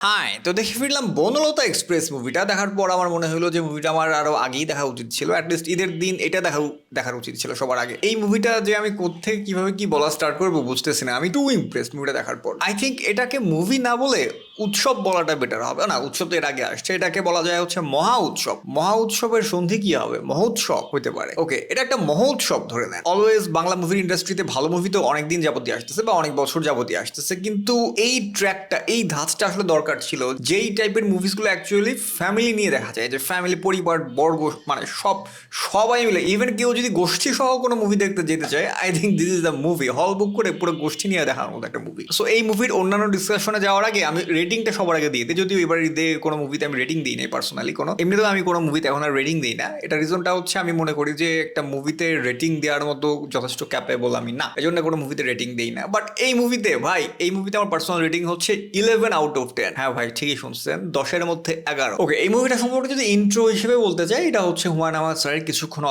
হ্যাঁ, তো দেখে ফিরলাম বনলতা এক্সপ্রেস মুভিটা। দেখার পর আমার মনে হলো যে মুভিটা আমার আরো আগেই দেখা উচিত ছিল। অ্যাটলিস্ট ঈদের দিন এটা দেখার উচিত ছিল সবার আগে। এই মুভিটা যে আমি কোত্থেকে কিভাবে কি বলা স্টার্ট করবো বুঝতেছি না। আমি টু ইমপ্রেসড মুভিটা দেখার পর। আই থিঙ্ক এটাকে মুভি না বলে উৎসব বলাটা বেটার হবে। না, উৎসব তো এর আগে আসছে, এটাকে বলা যায় হচ্ছে মহা উৎসব। মহা উৎসবের সন্ধি কি হবে? মহোৎসব হইতে পারে। ওকে, এটা একটা মহোৎসব ধরে নেন। অলওয়েজ বাংলা মুভির ইন্ডাস্ট্রিতে ভালো মুভি তো অনেক দিন যাবতীয় আসতেছে বা অনেক বছর যাবতীয় আসতেছে, কিন্তু এই ট্র্যাকটা, এই ধাঁচটা আসলে দরকার ছিল। যেই টাইপের মুভিসগুলো অ্যাকচুয়ালি ফ্যামিলি নিয়ে দেখা যায়, যে ফ্যামিলি, পরিবার বর্গ, মানে সবাই মিলে, ইভেন কেউ যদি গোষ্ঠী সহ কোনো মুভি দেখতে যেতে চায়, I think this is the movie. হল বুক করে পুরো গোষ্ঠী নিয়ে দেখার মতো একটা মুভি। সো এই মুভির অন্যান্য ডিসকাশনে যাওয়ার আগে আমি রেটিংটা সবার আগে দিয়ে দিই। যদিও এবার ঈদে কোনো মুভিতে আমি রেটিং দিই নাই পার্সোনালি, এমনিতেও আমি কোনো মুভিতে এখন আর রেটিং দিই না। এটা রিজনটা হচ্ছে আমি মনে করি যে একটা মুভিতে রেটিং দেওয়ার মতো যথেষ্ট ক্যাপেবল আমি না, এই জন্য কোনো মুভিতে রেটিং দিই না। বাট এই মুভিতে ভাই, এই মুভিতে আমার পার্সোনাল রেটিং হচ্ছে 11/10। হ্যাঁ ভাই, ঠিকই শুনছেন, 10-এর মধ্যে 11। ওকে, এই মুভিটা সম্পর্কে যদি ইন্ট্রো হিসেবে বলতে চাই, এটা হচ্ছে হুমায়ুন আহমেদ স্যারের কিছুক্ষণ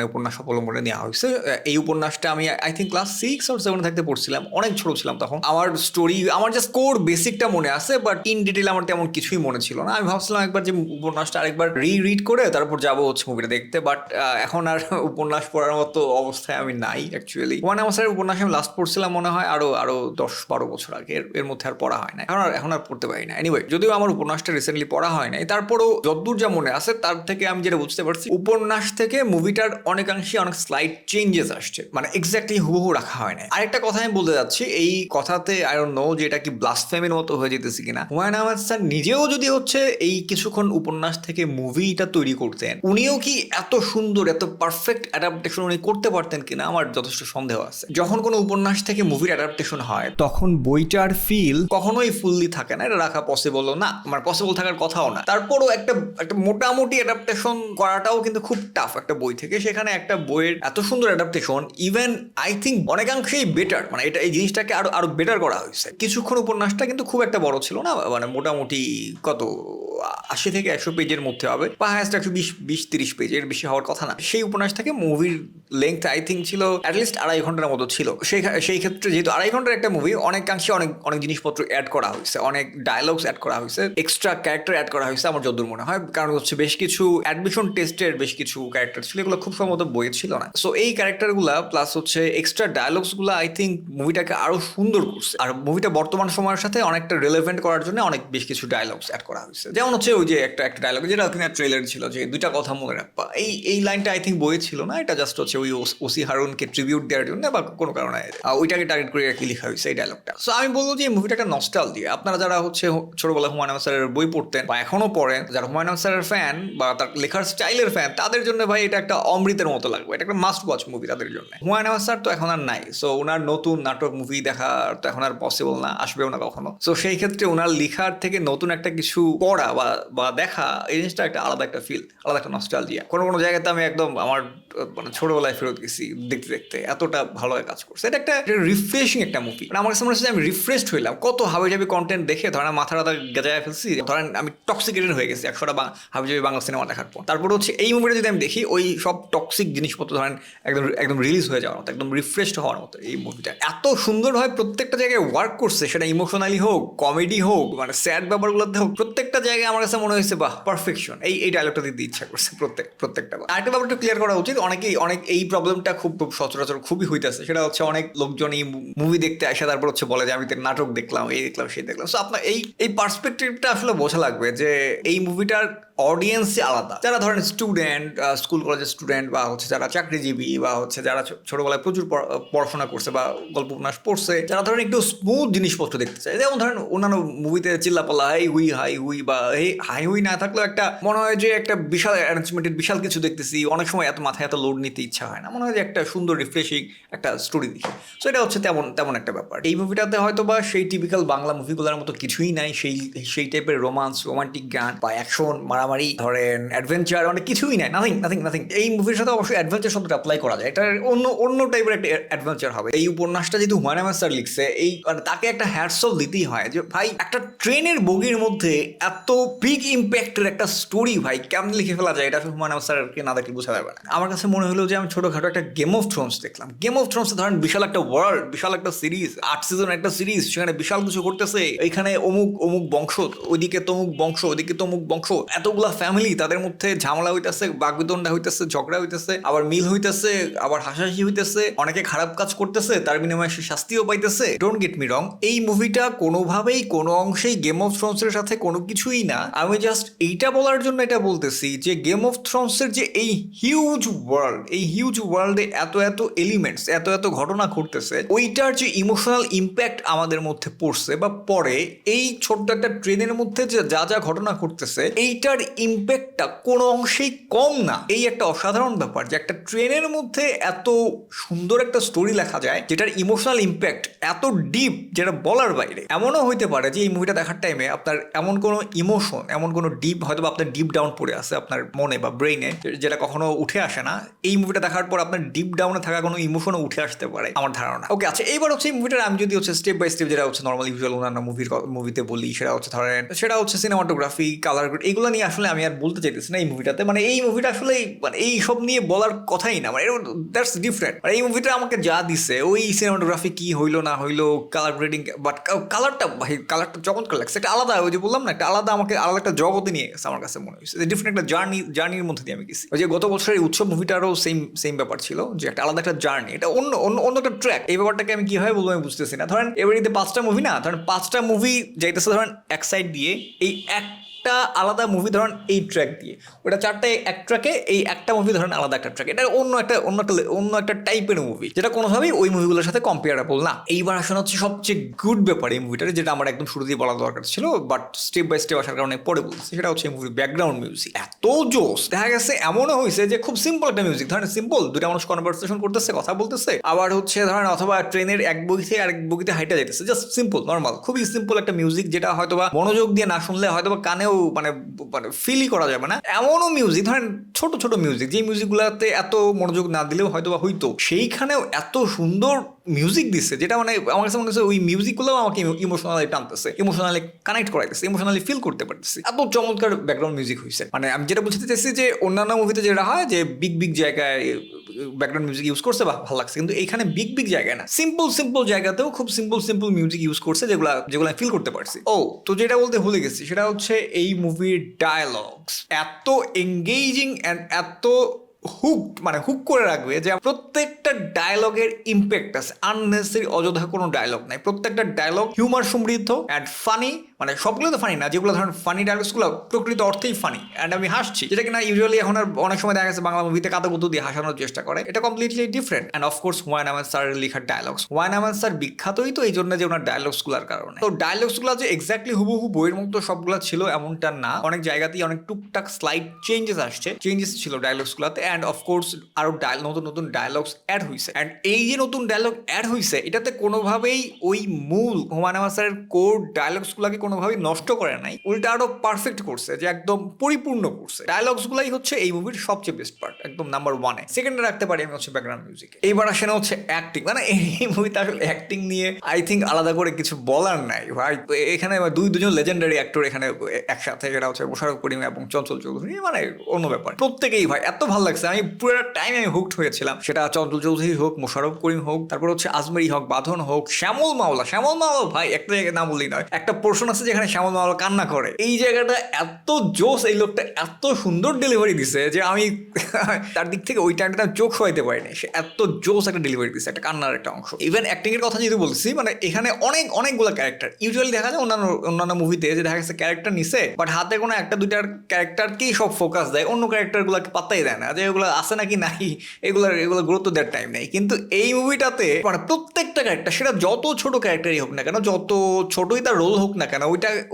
উপন্যাস অবলম্বনে নেওয়া হয়েছে। এই উপন্যাসটা আমি আই থিঙ্ক ক্লাস 6 or 7 থাকতে পড়ছিলাম, অনেক ছোট ছিলাম তখন। আমার স্টোরি, আমার জাস্ট কোর বেসিকটা মনে আছে, বাট ইন ডিটেল আমার তেমন কিছুই মনে ছিল না। আমি ভাবছিলাম একবার যে উপন্যাসটা আরেকবার রিড করে তারপর যাবো হচ্ছে মুভিটা দেখতে, বাট এখন আর উপন্যাস পড়ার মতো অবস্থায় আমি নাই অ্যাকচুয়ালি। হুমায়ুন আহমেদ স্যারের উপন্যাস আমি লাস্ট পড়ছিলাম মনে হয় আরো 10-12 বছর আগে। এর মধ্যে আর পড়া হয় না, এখন আর পড়তে পারি না। এনিওয়ে, যদিও আমার উপন্যাসটা রিসেন্টলি পড়া হয় নাই, তারপরও যতদূর যা মনে আছে তার থেকে আমি যেটা বুঝতে পারছি, উপন্যাস থেকে মুভিটার অনেকাংশে অনেক স্লাইট চেঞ্জেস আসছে, মানে এক্স্যাক্টলি হুবহু রাখা হয় না। আরেকটা কথা আমি বলতে যাচ্ছি, এই কথাতে আই ডোন্ট নো যে এটা কি ব্লাসফেমির মতো হয়ে যেতেছে কিনা। হুমায়ুন আহমেদ স্যার নিজেও যদি হচ্ছে এই কিছুক্ষণ উপন্যাস থেকে মুভিটা তৈরি করতেন, উনিও কি এত সুন্দর, এত পারফেক্ট অ্যাডাপ্টেশন উনি করতে পারতেন কিনা আমার যথেষ্ট সন্দেহ আছে। যখন কোনো উপন্যাস থেকে মুভির অ্যাডাপ্টেশন হয়, তখন বইটার ফিল কখনোই ফুললি থাকে না, এটা রাখা পসিবলও না, মানে পসিবল থাকার কথাও না। তারপরও একটা মোটামুটি অ্যাডাপ্টেশন করাটাও কিন্তু খুব টাফ একটা বই থেকে। সেখানে একটা বইয়ের এত সুন্দর অ্যাডাপ্টেশন, ইভেন আই থিঙ্ক অনেকাংশেই বেটার, মানে এটা এই জিনিসটাকে আরো বেটার করা হয়েছে। কিছুক্ষণ উপন্যাসটা কিন্তু খুব একটা বড় ছিল না, মানে মোটামুটি কত 80 থেকে 100 পেজের মধ্যে হবে, বা হায়েস্ট 120-30 পেজের বেশি হওয়ার কথা না। সেই উপন্যাস থেকে মুভির লেংথ আই থিঙ্ক ছিল অ্যাটলিস্ট 2.5 ঘন্টার মতো ছিল। সেই ক্ষেত্রে যেহেতু 2.5 ঘন্টার একটা মুভি, অনেকাংশে অনেক জিনিসপত্র অ্যাড করা হয়েছে, অনেক ডায়লগস অ্যাড করা হয়েছে, এক্সট্রা ক্যারেক্টার অ্যাড করা হয়েছে আমার যতদূর মনে হয়। কারণ হচ্ছে বেশ কিছু অ্যাডমিশন টেস্টের বেশ কিছু ক্যারেক্টার ছিল, এগুলো খুব সম্ভবত বইয়ে ছিল না। সো এই ক্যারেক্টারগুলা প্লাস হচ্ছে এক্সট্রা ডায়লগসগুলো আই থিঙ্ক মুভিটাকে আরো সুন্দর করছে। আর মুভিটা বর্তমান সময়ের সাথে অনেকটা রিলেভেন্ট করার জন্য অনেক বেশ কিছু ডায়লগস অ্যাড করা হয়েছে। যেমন হচ্ছে ওই যে একটা ডায়লগ যেটা কিনা ট্রেলার ছিল, যে 2টা কথা মনে রাখবা, এই লাইনটা আই থিঙ্ক বইয়ে ছিল না, এটা জাস্ট হচ্ছে ওই ওসি হারুনকে ট্রিবিউট দেওয়ার জন্য বা কোনো কারণে ওইটাকে টার্গেট করে আর কি লেখা হয়েছে এই ডায়লগটা। সো আমি বলবো যে এই মুভিটা একটা নস্টালজিয়া। আপনারা যারা হচ্ছে ছোটবেলায় হুমায়ুন আহমেদ স্যারের বই পড়তেন বা এখনো পড়েন, যারা হুমায়ুন আহমেদ স্যারের ফ্যান বা তার লেখার স্টাইলের ফ্যান, তাদের জন্য ভাই এটা একটা অমৃতের মতো লাগবে, এটা একটা মাস্ট ওয়াচ মুভি তাদের জন্য। হুমায়ুন আহমেদ স্যার তো এখন আর নাই, সো ওনার নতুন নাটক মুভি দেখা তো এখন আর পসিবল না, আসবেও না কখনো। সো সেই ক্ষেত্রে ওনার লেখার থেকে নতুন একটা কিছু পড়া বা দেখা, এই জিনিসটা একটা আলাদা একটা ফিল, আলাদা একটা নস্টালজিয়া। কোনো জায়গাতে আমি একদম আমার মানে ছোটবেলায় ফেরত গেছি দেখতে দেখতে, এতটা ভালো কাজ করছে। এটা একটা রিফ্রেশিং একটা মুভি, মানে আমার কাছে মনে হচ্ছে আমি রিফ্রেশড হইলাম। কত হাবিজাবি কন্টেন্ট দেখে ধরেন মাথা টাথা গেজায় ফেলছি, ধরেন আমি টক্সিকেটেড হয়ে গেছি 100টা হাবিজাবি বাংলা সিনেমা দেখার পর। তারপর হচ্ছে এই মুভিটা যদি আমি দেখি, ওই সব টক্সিক জিনিসপত্র ধরেন একদম রিলিজ হয়ে যাওয়ার মতো, একদম রিফ্রেশড হওয়ার মতো। এই মুভিটা এত সুন্দরভাবে প্রত্যেকটা জায়গায় ওয়ার্ক করছে, সেটা ইমোশনালি হোক, কমেডি হোক, মানে স্যাড ব্যাপারগুলোতে হোক, প্রত্যেকটা জায়গায় আমার কাছে মনে হয়েছে বাহ, পারফেকশন। এই ডায়লগটা দিতে ইচ্ছা করছে প্রত্যেকটা। আরেকটা ব্যাপারটা ক্লিয়ার করা উচিত, অনেক এই প্রবলেমটা খুব সচরাচর খুবই হইতেছে, সেটা হচ্ছে অনেক লোকজন এই মুভি দেখতে আসে তারপর হচ্ছে বলে যে আমি নাটক দেখলাম, এই দেখলাম, সেই দেখলাম। সো আপনার এই পার্সপেক্টিভটা আসলে বোঝা লাগবে যে এই মুভিটার অডিয়েন্সই আলাদা। যারা ধরেন স্টুডেন্ট, স্কুল কলেজের স্টুডেন্ট, বা হচ্ছে যারা চাকরিজীবী, বা হচ্ছে যারা ছোটবেলায় প্রচুর পড়াশোনা করছে বা গল্প উপন্যাস পড়ছে, যারা ধরেন একটু স্মুথ জিনিসপত্র দেখতে চায়, যেমন ধরেন অন্যান্য মুভিতে চিল্লাপাল্লা হাই হুই বা এই হাই হুই না থাকলেও একটা মনে হয় যে একটা বিশাল অ্যারেঞ্জমেন্টের বিশাল কিছু দেখতেছি, অনেক সময় এত মাথায় এত লোড নিতে ইচ্ছা হয় না, মনে হয় যে একটা সুন্দর রিফ্রেশিং একটা স্টোরি দেখি। সো এটা হচ্ছে তেমন একটা ব্যাপার। এই মুভিটাতে হয়তো বা সেই টিপিক্যাল বাংলা মুভিগুলোর মতো কিছুই নাই, সেই টাইপের রোমান্টিক গান বা অ্যাকশন, মারামারি, ধরেন অ্যাডভেঞ্চার, অনেক কিছুই নাই, নাথিং। এই মুভির সাথে অবশ্যই অ্যাডভেঞ্চার শব্দটা অ্যাপ্লাই করা যায়, এটা অন্য টাইপের একটা অ্যাডভেঞ্চার হবে। এই উপন্যাসটা যেহেতু হুমায়ুন আহমেদ স্যার লিখছে, এই মানে তাকে একটা হ্যাটস অফ দিতেই হয় যে ভাই, একটা ট্রেনের বগির মধ্যে এত বিগ ইম্প্যাক্টের একটা স্টোরি ভাই কেমন লিখে ফেলা যায়, এটা হুমায়ুন আহমেদ স্যারকে না দেখলে বোঝা যাবে না। আমার কাছে মনে হলো যে আমি ছোটখাটো একটা গেম অফ থ্রোনস দেখলাম। গেম অফ থ্রোনস ধরেন বিশাল একটা ওয়ার্ল্ড, বিশাল একটা সিরিজ, 8 সিজন একটা সিরিজ, সেখানে বিশাল কিছু করতেছে, এখানে অমুক অমুক বংশ, ওইদিকে তমুক বংশ, ওইদিকে তমুক বংশ, এতগুলা ফ্যামিলি, তাদের মধ্যে ঝামেলা হইতেছে, বাগবিতণ্ডা হইতেছে, ঝগড়া হইতেছে, আবার মিল হইতেছে, আবার হাসাহাসি হইতেছে, অনেকে খারাপ কাজ করতেছে, তার বিনিময়ে সে শাস্তিও পাইতেছে। ডোন্ট গেট মি রং, এই মুভিটা কোনোভাবেই কোনো অংশেই গেম অফ থ্রোনস এর সাথে কোনো কিছুই না। আমি জাস্ট এইটা বলার জন্য এটা বলতেছি যে গেম অফ থ্রোনস এর যে এই হিউজ ওয়ার্ল্ড, এই হিউজ ওয়ার্ল্ডে এত এত এলিমেন্টস, এত এত ঘটনা ঘটতেছে, ওইটার যে ইমোশনাল ইম্প্যাক্ট আমাদের মধ্যে পড়ছে বা পড়ে, এই ছোট্ট একটা ট্রেনের মধ্যে যে যা যা ঘটনা ঘটতেছে, এইটার ইম্প্যাক্টটা কোনো অংশেই কম না। এই একটা অসাধারণ ব্যাপার যে একটা ট্রেনের মধ্যে এত সুন্দর একটা স্টোরি লেখা যায় যেটার ইমোশনাল ইম্প্যাক্ট এত ডিপ, যেটা বলার বাইরে। এমনও হইতে পারে যে এই মুভিটা দেখার টাইমে আপনার এমন কোনো ইমোশন, এমন কোনো ডিপ হয়তো আপনার ডিপ ডাউন পড়ে আছে আপনার মনে বা ব্রেইনে, যেটা কখনো উঠে আসে না। এই মুভিটা দেখার পর আপনার ডিপ ডাউনে থাকা কোনো ইমোশনও উঠে আসতে পারে আমার ধারণা। ওকে, আচ্ছা, এইবার হচ্ছে এই মুভিটার আমি যদি হচ্ছে স্টেপ বাই স্টেপ, যেটা হচ্ছে নর্মাল ইউজুয়াল অন্যান্য মুভিতে বলি, সেটা হচ্ছে ধরেন, সেটা হচ্ছে সিনেমাটোগ্রাফি, কালার, এগুলো নিয়ে আসলে আমি আর বলতে চাইতেছি না এই মুভিটাতে। মানে এই মুভিটা আসলে মানে এই সব নিয়ে বলার কথাই না, মানে দ্যাটস ডিফারেন্ট। মানে এই মুভিটা আমাকে যা দিছে, ওই সিনেমাটোগ্রাফি কি হইলো না হইলো, কালার গ্রেডিং, বাট কালারটা ভাই, কালারটা চমৎকার লাগছে। একটা আলাদা, ওই যে বললাম না, একটা আলাদা, আমাকে আলাদা একটা জগতে নিয়ে গেছে আমার কাছে মনে হয়েছে, ডিফারেন্ট একটা জার্নির মধ্যে দিয়ে আমি গেছি। ওই যে গত বছরের উৎসব মুভিটারও সেম ব্যাপার ছিল, যে একটা আলাদা একটা জার্নি, এটা অন্য অন্য অন্য একটা ট্র্যাক। এই ব্যাপারটাকে আমি কিভাবে বলবো আমি বুঝতেছি না। ধরেন এবার 5টা মুভি না, ধরেন 5টা মুভি যাইতেছে ধরেন এক সাইড দিয়ে, এই একটা আলাদা মুভি ধরেন এই ট্র্যাক দিয়ে, ওটা 4টা এক ট্র্যাকে, এই একটা মুভি ধরেন আলাদা একটা ট্র্যাক। এটা অন্য একটা টাইপের মুভি, যেটা কোনোভাবেই ওই মুভিগুলোর সাথে কম্পেয়ারেবল না। এইবার আসলে হচ্ছে সবচেয়ে গুড ব্যাপার এই মুভিটার, যেটা আমার একদম শুরু দিয়ে বলা দরকার ছিল, বাট স্টেপ বাই স্টেপ আসার কারণে পরে বলছি, সেটা হচ্ছে এই মুভির ব্যাকগ্রাউন্ড মিউজিক। এত জোস, দেখা গেছে এমনও হয়েছে যে খুব সিম্পল একটা মিউজিক, ধরেন সিম্পল দুটা মানুষ কনভারসেশন করতেছে, কথা বলতেছে, আবার হচ্ছে ধরেন অথবা ট্রেনের এক বগি থেকে আরেক বগিতে হাইটা যাইতেছে, জাস্ট সিম্পল নর্মাল, খুবই সিম্পল একটা মিউজিক, যেটা হয়তোবা মনোযোগ দিয়ে না শুনলে হয়তোবা কানেও মানে ফিলই করা যাবে না। এমনও মিউজিক, ধরেন ছোট ছোট মিউজিক, যে মিউজিকগুলোতে এত মনোযোগ না দিলেও হয়তোবা হইতো, সেইখানেও এত সুন্দর মিউজিক দিচ্ছে, যেটা মানে আমার কাছে মনে হচ্ছে ওই মিউজিকগুলো আমাকে ইমোশনালি টানতেছে, ইমোশনালি কানেক্ট করাইতেছে, ইমোশনালি ফিল করতে পারতেছি। এত চমৎকার ব্যাকগ্রাউন্ড মিউজিক হয়েছে। মানে আমি যেটা বুঝতে চাইছি যে অন্যান্য মুভিতে যেটা হয় যে বিগ জায়গায় ব্যাকগ্রাউন্ড মিউজিক ইউজ করছে, বা ভালো লাগছে, কিন্তু এইখানে বিগ জায়গায় না, সিম্পল জায়গাতেও খুব সিম্পল মিউজিক ইউজ করছে, যেগুলো আমি ফিল করতে পারছি। ও, তো যেটা বলতে ভুলে গেছি, সেটা হচ্ছে এই মুভির ডায়ালগস এত এঙ্গেজিং অ্যান্ড এত হুক করে রাখবে যে প্রত্যেকটা ডায়লগের ইম্প্যাক্ট আছে, আননেসেসারি অযথা কোনো ডায়লগ নাই, প্রত্যেকটা ডায়লগ হিউমার সমৃদ্ধ অ্যান্ড ফানি। মানে সবগুলো তো ফানি না, যেগুলো ধরেন ফানি ডায়লগসগুলো প্রকৃত অর্থেই ফানি, অ্যান্ড আমি হাসছি, যেটা কিনা ইউজুয়ালি এখন আর অনেক সময় দেখা গেছে বাংলা মুভিতে কাতাকুতু দিয়ে হাসানোর চেষ্টা করে। এটা completely different. And of course Humayun Ahmed স্যারের লেখার ডায়লগস, হুমায়ুন আহমেদ স্যার বিখ্যাতই তো এই জন্য যে ওনার ডায়লগসগুলোর কারণে। তো ডায়লগসগুলো যে এক্স্যাক্টলি হুবহু বইয়ের মতো সবগুলো ছিল এমনটা না, অনেক জায়গাতেই অনেক টুকটাক স্লাইড চেঞ্জেস ছিল ডায়লগসগুলোতে। অ্যান্ড অফকোর্স আরো নতুন ডায়লগস অ্যাড হয়েছে, অ্যান্ড এই যে নতুন ডায়লগ অ্যাড হয়েছে, এটাতে কোনোভাবেই ওই মূল হুমায়ুন আহমেদ স্যারের কোর ডায়লগসগুলোকে কোনোভাবেই নষ্ট করে নাই, উল্টা আরো পারফেক্ট করছে, যে একদম পরিপূর্ণ করছে। ডায়লগসগুলাই হচ্ছে এই মুভির সবচেয়ে বেস্ট পার্ট, একদম নাম্বার 1-এ। সেকেন্ডে রাখতে পারি আমি হচ্ছে ব্যাকগ্রাউন্ড মিউজিক। এইবার আসে না হচ্ছে অ্যাক্টিং। মানে এই মুভিতে আসলে অ্যাক্টিং নিয়ে আই থিঙ্ক আলাদা করে কিছু বলার নাই ভাই। এখানে দুজন লেজেন্ডারি অ্যাক্টর এখানে একসাথে, যেটা হচ্ছে মোশাররফ করিম এবং চঞ্চল চৌধুরী, মানে অন্য ব্যাপার। প্রত্যেকেই ভাই এত ভালো লাগছে, আমি পুরো টাইম আমি হুকড হয়েছিলাম, সেটা চঞ্চল চৌধুরী হোক, মোশাররফ করিম হোক, তারপর হচ্ছে আজমেরি হক, বাঁধন হোক, শ্যামল মাওলা ভাই, একটা জায়গায় না বললেই নয়। একটা পোর্শন আছে যেখানে শ্যামল মাওলা কান্না করে, এই জায়গাটা এত জোস, এই লোকটা এত সুন্দর ডেলিভারি দিছে যে আমি তার দিক থেকে ওই টাইমটা চোখ সরাইতে পারিনি। সে এত জোস একটা ডেলিভারি দিছে, একটা কান্নার একটা অংশ। ইভেন অ্যাক্টিং এর কথা যদি বলছি, মানে এখানে অনেকগুলো ক্যারেক্টার, ইউজুয়ালি দেখা যায় অন্যান্য মুভিতে যে দেখা গেছে ক্যারেক্টার নিছে, বাট হাতে কোনো একটা দুইটার ক্যারেক্টারকেই সব ফোকাস দেয়, অন্য ক্যারেক্টারগুলোকে পাত্তাই দেয় না, যে এগুলো আছে নাকি নাই, এগুলো গুরুত্ব দেওয়ার টাইম নেই। কিন্তু এই মুভিটাতে মানে প্রত্যেকটা ক্যারেক্টার, সেটা যত ছোট ক্যারেক্টারই হোক না কেন, যত ছোটই তার রোল হোক না কেন,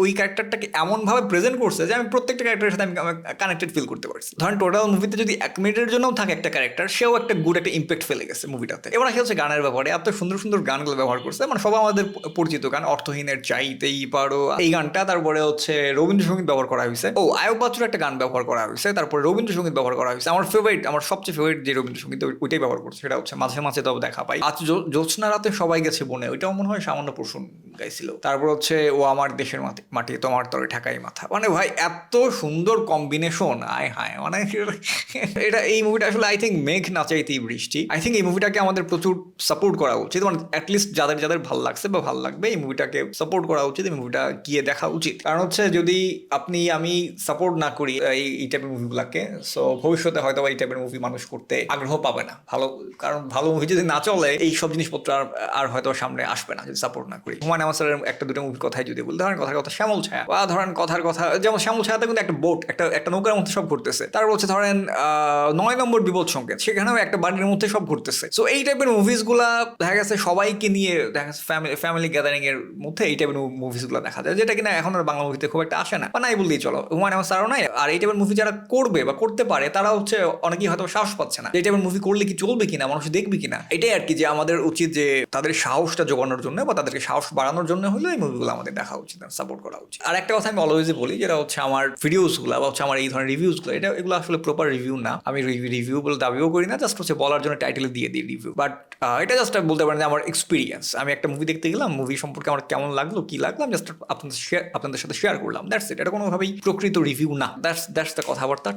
ওই ক্যারেক্টারটাকে এমনভাবে প্রেজেন্ট করছে যে আমি প্রত্যেকটা ক্যারেক্টারের সাথে আমি কানেক্টেড ফিল করতে পারছি। ধরেন টোটাল মুভিতে যদি 1 মিনিটের জন্যও থাকে একটা ক্যারেক্টার, সেও একটা গুড একটা ইম্প্যাক্ট ফেলে গেছে মুভিটাতে। এবার আসে হচ্ছে গানের ব্যাপারে, এত সুন্দর গানগুলো ব্যবহার করছে, মানে সবাই আমাদের পরিচিত গান, অর্থহীনের চাইতেই পারো, এই গানটা, তারপরে হচ্ছে রবীন্দ্রসঙ্গীত ব্যবহার করা হয়েছে, আয়ুব বাচ্চুর একটা গান ব্যবহার করা হয়েছে, তারপরে রবীন্দ্রসঙ্গীত ব্যবহার করা হয়েছে। আমার সবচেয়ে ফেভারিট যে রবীন্দ্রসঙ্গীত ওইটাই ব্যবহার করছে, সেটা হচ্ছে মাঝে মাঝে তবে দেখা পাই, আজ জ্যোৎস্না রাতে সবাই গেছে বনে, ওইটাও মনে হয় সামান্য প্রসূন গাইছিল। তারপর হচ্ছে ও আমার দেশের মাটি তোমার তরে ঠাকাই মাথা, মানে ভাই এত সুন্দর কম্বিনেশন, আয় হায়, মানে এটা এই মুভিটা আসলে আই থিঙ্ক মেঘ না চাইতেই বৃষ্টি। আই থিঙ্ক এই মুভিটাকে আমাদের প্রচুর সাপোর্ট করা উচিত, মানে অ্যাটলিস্ট যাদের যাদের ভালো লাগছে বা ভালো লাগবে এই মুভিটাকে সাপোর্ট করা উচিত, এই মুভিটা গিয়ে দেখা উচিত। কারণ হচ্ছে যদি আমি সাপোর্ট না করি এই টাইপের মুভিগুলোকে, সো ভবিষ্যতে হয়তো এই টাইপের মুভি মানুষ করতে আগ্রহ পাবে না। কারণ ভালো মুভি যদি না চলে এই সব জিনিসপত্র আর হয়তো সামনে আসবে না যদি সাপোর্ট না করি। হুমায়ুন আহমেদ স্যারের একটা দুটো মুভির কথাই যদি বলি, ধরেন কথার কথা শ্যামল ছায়া, বা ধরেন কথার কথা যেমন শ্যামল ছায়াতে কিন্তু একটা বোট একটা নৌকার মধ্যে সব ঘুরতেছে, তারপর হচ্ছে ধরেন 9 নম্বর বিপদ সংকেত, সেখানেও একটা বাড়ির মধ্যে সব ঘুরতেছে। সো এই টাইপের মুভিসগুলা দেখা গেছে সবাইকে নিয়ে দেখা গেছে ফ্যামিলি গ্যাদারিং এর মধ্যে এই টাইপের মুভিসগুলো দেখা যায়, যেটা কিনা এখন আর বাংলা মুভিতে খুব একটা আসে না, বা নাই বললেই চলো। হুমায়ুন আহমেদ স্যারও নাই, আর এই টাইপের মুভি যারা করবে বা করতে পারে তারা হচ্ছে অনেকেই হয়তো সাহস পাচ্ছে না এই টাইপের মুভি করলে কি চলবে কিনা, মানুষ দেখবে কিনা। এটাই আর কি, যে আমাদের উচিত যে তাদের সাহসটা জোগানোর জন্য বা তাদেরকে সাহস বাড়ানোর জন্য হলো এই মুভিগুলো আমাদের দেখা উচিত, সাপোর্ট করা উচিত। আর একটা কথা আমি অলওয়েজই বলি, যেটা হচ্ছে আমার ভিডিওসগুলো বা হচ্ছে আমার এই ধরনের রিভিউসগুলো, এগুলো আসলে প্রপার রিভিউ না, আমি রিভিউ বলে দাবিও করি না, জাস্ট হচ্ছে বলার জন্য টাইটেলে দিয়ে দিই রিভিউ। বাট এটা জাস্ট বলতে পারেন যে আমার এক্সপিরিয়েন্স, আমি একটা মুভি দেখতে গেলাম, মুভি সম্পর্কে আমার কেমন লাগলো কি লাগলাম জাস্ট আপনাদের সাথে শেয়ার করলাম, দ্যাটস ইট। এটা কোনোভাবেই প্রকৃত রিভিউ না, দ্যাটস দ্য কথাবার্তা।